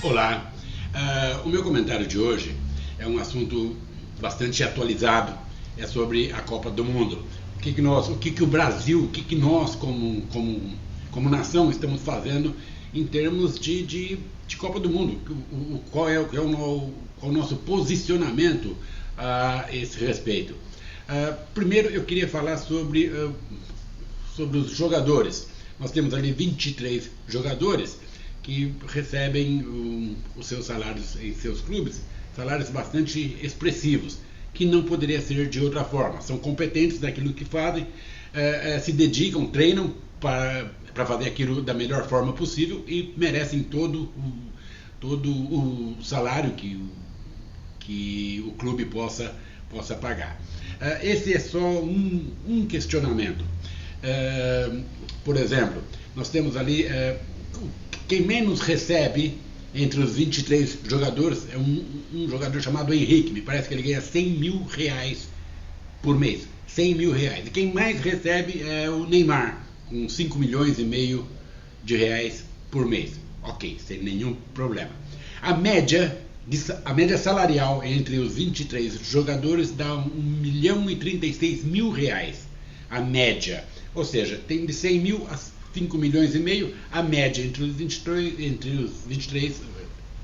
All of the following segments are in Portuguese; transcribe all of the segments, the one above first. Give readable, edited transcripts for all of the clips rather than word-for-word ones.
Olá, o meu comentário de hoje é um assunto bastante atualizado, é sobre a Copa do Mundo. O que o Brasil, o que nós como nação estamos fazendo em termos de Copa do Mundo, qual é o nosso posicionamento a esse respeito. Primeiro eu queria falar sobre os jogadores. Nós temos ali 23 jogadores que recebem os seus salários em seus clubes, salários bastante expressivos, que não poderia ser de outra forma. São competentes naquilo que fazem, se dedicam, treinam para fazer aquilo da melhor forma possível e merecem todo o salário que o clube possa pagar. Esse é só um questionamento. Por exemplo, nós temos ali quem menos recebe entre os 23 jogadores é um jogador chamado Henrique. Me parece que ele ganha 100 mil reais por mês. 100 mil reais. E quem mais recebe é o Neymar, com 5 milhões e meio de reais por mês. Ok, sem nenhum problema. A média salarial entre os 23 jogadores dá 1 milhão e 36 mil reais. A média. Ou seja, tem de 100 mil a 5 milhões e meio, a média entre os 23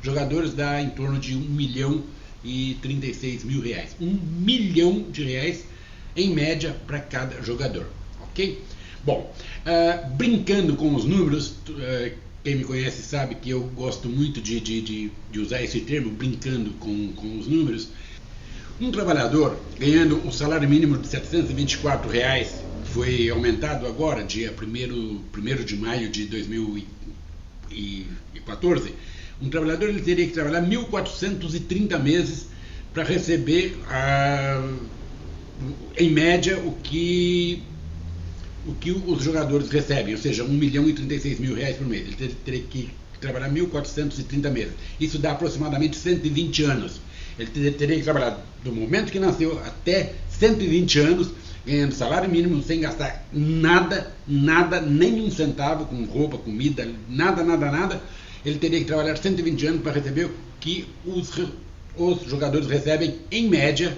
jogadores dá em torno de 1 milhão e 36 mil reais. 1 milhão de reais em média para cada jogador, ok? Bom, brincando com os números, quem me conhece sabe que eu gosto muito de usar esse termo, brincando com os números. Um trabalhador ganhando um salário mínimo de R$ 724, foi aumentado agora, dia 1º de maio de 2014, um trabalhador ele teria que trabalhar 1.430 meses para receber, em média, o que os jogadores recebem, ou seja, 1 milhão e 36 mil reais por mês. Ele teria que trabalhar 1.430 meses. Isso dá aproximadamente 120 anos. Ele teria que trabalhar do momento que nasceu até 120 anos, ganhando salário mínimo, sem gastar nada, nem um centavo com roupa, comida, nada. Ele teria que trabalhar 120 anos para receber o que os jogadores recebem, em média,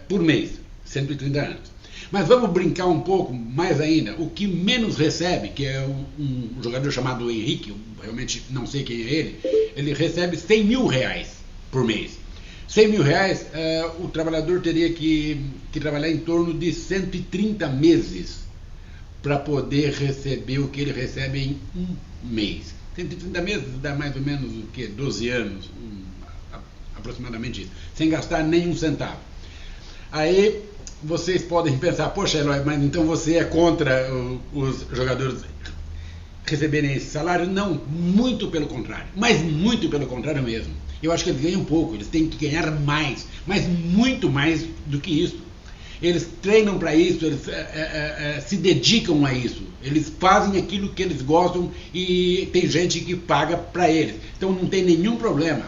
por mês, 130 anos. Mas vamos brincar um pouco mais ainda. O que menos recebe, que é um jogador chamado Henrique, eu realmente não sei quem é ele recebe 100 mil reais por mês. 100 mil reais, o trabalhador teria que trabalhar em torno de 130 meses para poder receber o que ele recebe em um mês. 130 meses dá mais ou menos o quê? 12 anos, aproximadamente isso, sem gastar nenhum centavo. Aí vocês podem pensar, poxa, Eloy, mas então você é contra os jogadores receberem esse salário? Não, muito pelo contrário, mas muito pelo contrário mesmo. Eu acho que eles ganham pouco, eles têm que ganhar mais, mas muito mais do que isso. Eles treinam para isso, eles se dedicam a isso, eles fazem aquilo que eles gostam e tem gente que paga para eles. Então não tem nenhum problema.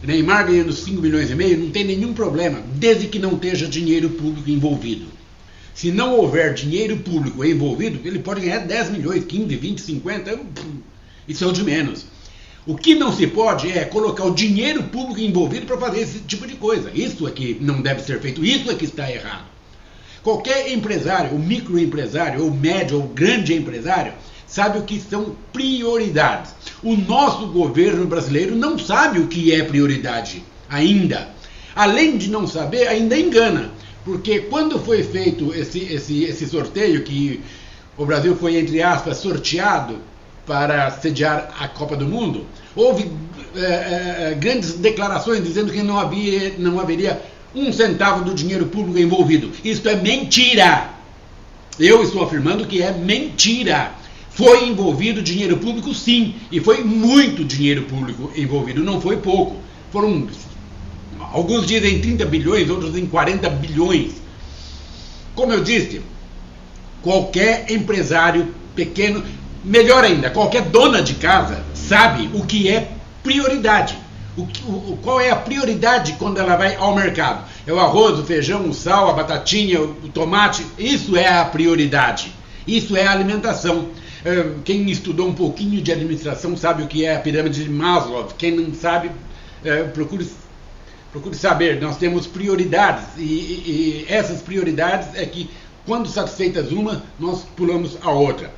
Neymar ganhando 5 milhões e meio, não tem nenhum problema, desde que não esteja dinheiro público envolvido. Se não houver dinheiro público envolvido, ele pode ganhar 10 milhões, 15, 20, 50, isso é o de menos. O que não se pode é colocar o dinheiro público envolvido para fazer esse tipo de coisa. Isso é que não deve ser feito, isso é que está errado. Qualquer empresário, ou microempresário, ou médio, ou grande empresário, sabe o que são prioridades. O nosso governo brasileiro não sabe o que é prioridade ainda. Além de não saber, ainda engana. Porque quando foi feito esse sorteio, que o Brasil foi, entre aspas, sorteado para sediar a Copa do Mundo, houve grandes declarações dizendo que não haveria um centavo do dinheiro público envolvido. Isto é mentira. Eu estou afirmando que é mentira. Foi envolvido dinheiro público, sim, e foi muito dinheiro público envolvido, não foi pouco. Foram, alguns dizem 30 bilhões, outros em 40 bilhões. Como eu disse, qualquer empresário pequeno, melhor ainda, qualquer dona de casa sabe o que é prioridade. Qual é a prioridade quando ela vai ao mercado? É o arroz, o feijão, o sal, a batatinha, o tomate. Isso é a prioridade. Isso é a alimentação. Quem estudou um pouquinho de administração sabe o que é a pirâmide de Maslow. Quem não sabe, procure saber. Nós temos prioridades e essas prioridades é que, quando satisfeitas uma, nós pulamos a outra.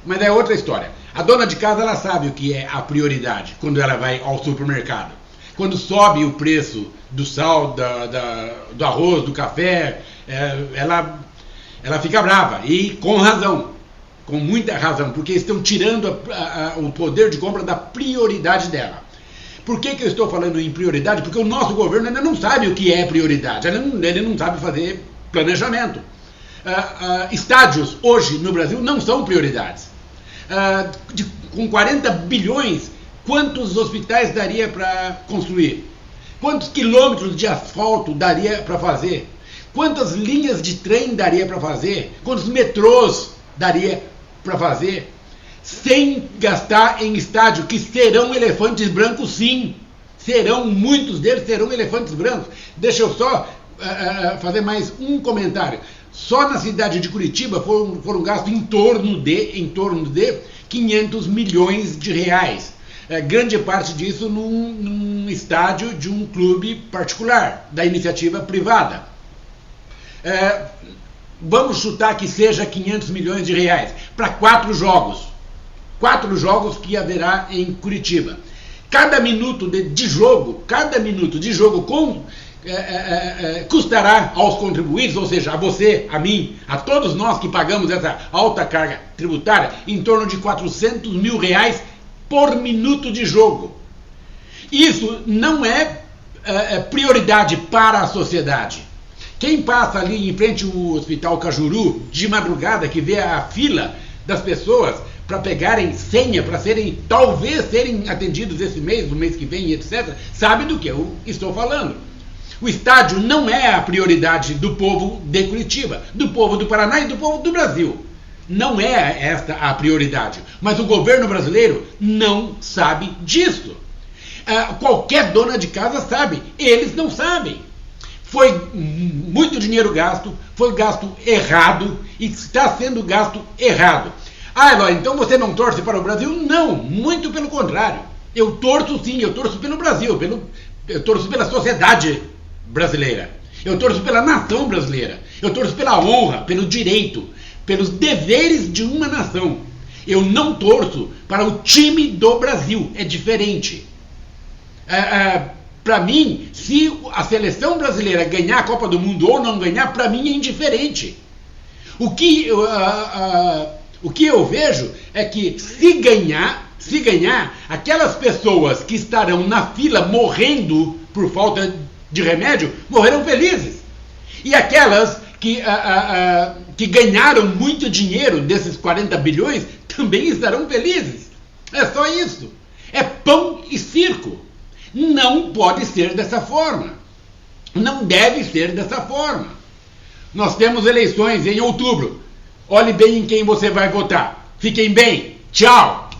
Mas é outra história. A dona de casa, ela sabe o que é a prioridade quando ela vai ao supermercado. Quando sobe o preço do sal, do arroz, do café, ela fica brava. E com razão, com muita razão, porque estão tirando o poder de compra da prioridade dela. Por que eu estou falando em prioridade? Porque o nosso governo ainda não sabe o que é prioridade. Ele não sabe fazer planejamento. Estádios hoje no Brasil não são prioridades. Com 40 bilhões, quantos hospitais daria para construir? Quantos quilômetros de asfalto daria para fazer? Quantas linhas de trem daria para fazer? Quantos metrôs daria para fazer? Sem gastar em estádio, que serão elefantes brancos, sim. Muitos deles serão elefantes brancos. Deixa eu só fazer mais um comentário. Só na cidade de Curitiba foram gastos em torno de 500 milhões de reais. Grande parte disso num estádio de um clube particular, da iniciativa privada. Vamos chutar que seja 500 milhões de reais para 4 jogos. 4 jogos que haverá em Curitiba. Cada minuto de jogo custará aos contribuintes, ou seja, a você, a mim, a todos nós que pagamos essa alta carga tributária, em torno de 400 mil reais por minuto de jogo. Isso não é prioridade para a sociedade. Quem passa ali em frente ao Hospital Cajuru de madrugada, que vê a fila das pessoas para pegarem senha, para talvez serem atendidos esse mês, no mês que vem, etc., sabe do que eu estou falando. O estádio não é a prioridade do povo de Curitiba, do povo do Paraná e do povo do Brasil. Não é esta a prioridade. Mas o governo brasileiro não sabe disso. Qualquer dona de casa sabe. Eles não sabem. Foi muito dinheiro gasto, foi gasto errado e está sendo gasto errado. Eloy, então você não torce para o Brasil? Não, muito pelo contrário. Eu torço sim, eu torço pelo Brasil, eu torço pela sociedade brasileira, eu torço pela nação brasileira, eu torço pela honra, pelo direito, pelos deveres de uma nação. Eu não torço para o time do Brasil, é diferente. Para mim, se a seleção brasileira ganhar a Copa do Mundo ou não ganhar, para mim é indiferente. O que eu vejo é que se ganhar, aquelas pessoas que estarão na fila morrendo por falta de remédio, morrerão felizes. E aquelas que ganharam muito dinheiro desses 40 bilhões também estarão felizes. É só isso. É pão e circo. Não pode ser dessa forma. Não deve ser dessa forma. Nós temos eleições em outubro. Olhe bem em quem você vai votar. Fiquem bem. Tchau.